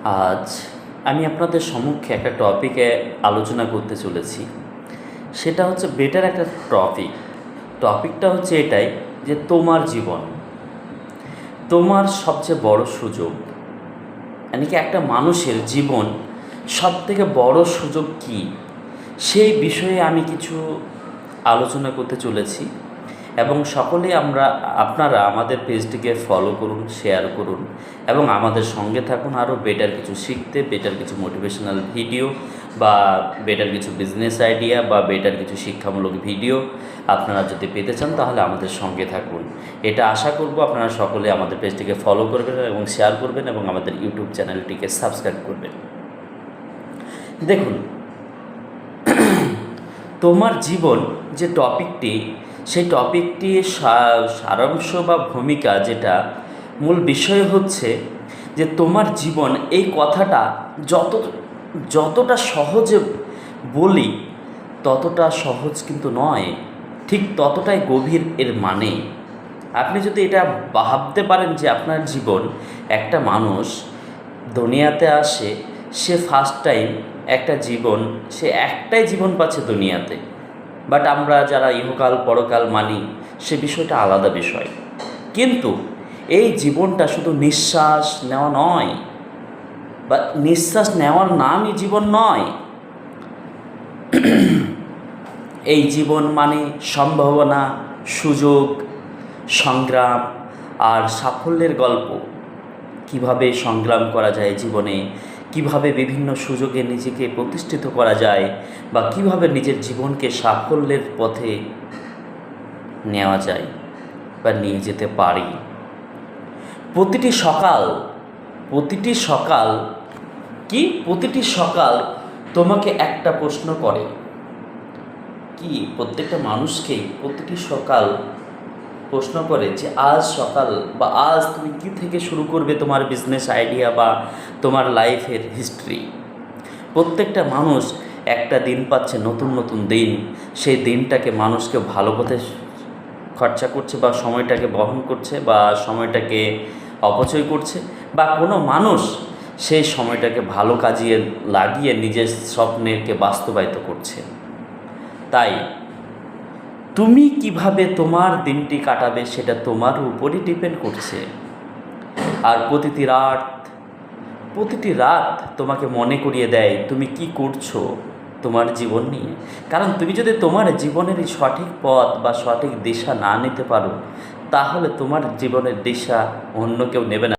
আজ আমি আপনাদের সম্মুখে একটা টপিকে আলোচনা করতে চলেছি। সেটা হচ্ছে বেটার একটা টপিকটা হচ্ছে এটাই যে তোমার জীবন, তোমার সবচেয়ে বড় সুযোগ, মানে কি একটা মানুষের জীবন সবথেকে বড় সুযোগ কী, সেই বিষয়ে আমি কিছু আলোচনা করতে চলেছি। এবং সকলে আপনারা আমাদের পেজটিকে ফলো করুন, শেয়ার করুন এবং আমাদের সঙ্গে থাকুন আরও বেটার কিছু শিখতে, বেটার কিছু মোটিভেশনাল ভিডিও বা বেটার কিছু বিজনেস আইডিয়া বা বেটার কিছু শিক্ষামূলক ভিডিও আপনারা যদি পেতে চান তাহলে আমাদের সঙ্গে থাকুন। এটা আশা করব আপনারা সকলে আমাদের পেজটিকে ফলো করবেন এবং শেয়ার করবেন এবং আমাদের ইউটিউব চ্যানেলটিকে সাবস্ক্রাইব করবেন। দেখুন, তোমার জীবন যে টপিকটি, সেই টপিকটির সারাংশ বা ভূমিকা, যেটা মূল বিষয় হচ্ছে যে তোমার জীবন, এই কথাটা যতটা সহজে বলি ততটা সহজ কিন্তু নয়, ঠিক ততটাই গভীর এর মানে। আপনি যদি এটা ভাবতে পারেন যে আপনার জীবন, একটা মানুষ দুনিয়াতে আসে, সে ফার্স্ট টাইম একটা জীবন, সে একটাই জীবন পাচ্ছে দুনিয়াতে, বাট আমরা যারা ইহকাল পরকাল মানি সে বিষয়টা আলাদা বিষয়। কিন্তু এই জীবনটা শুধু নিঃশ্বাস নেওয়া নয়, বা নিঃশ্বাস নেওয়ার নামই জীবন নয়। এই জীবন মানে সম্ভাবনা, সুযোগ, সংগ্রাম আর সাফল্যের গল্প। কিভাবে সংগ্রাম করা যায় জীবনে, কিভাবে বিভিন্ন সুযোগে নিজেকে প্রতিষ্ঠিত করা যায়, বা কিভাবে নিজের জীবনকে সাফল্যের পথে নেওয়া যায় বা নিয়ে যেতে পারি। প্রতিটি সকাল তোমাকে একটা প্রশ্ন করে, কি প্রত্যেকটা মানুষকেই প্রতিটি সকাল প্রশ্ন করে যে আজ সকাল বা আজ তুমি কী থেকে শুরু করবে তোমার বিজনেস আইডিয়া বা তোমার লাইফের হিস্ট্রি। প্রত্যেকটা মানুষ একটা দিন পাচ্ছে, নতুন নতুন দিন, সেই দিনটাকে মানুষকে ভালো পথে খরচা করছে বা সময়টাকে বহন করছে বা সময়টাকে অপচয় করছে, বা কোনো মানুষ সেই সময়টাকে ভালো কাজে লাগিয়ে নিজের স্বপ্নকে বাস্তবায়িত করছে। তাই তুমি কিভাবে তোমার দিনটি কাটাবে সেটা তোমার উপরই ডিপেন্ড করছে। আর প্রতিটি রাত তোমাকে মনে করিয়ে দেয় তুমি কি করছো তোমার জীবন নিয়ে। কারণ তুমি যদি তোমার জীবনের সঠিক পথ বা সঠিক দিশা না নিতে পারো, তাহলে তোমার জীবনের দিশা অন্য কেউ নেবে না।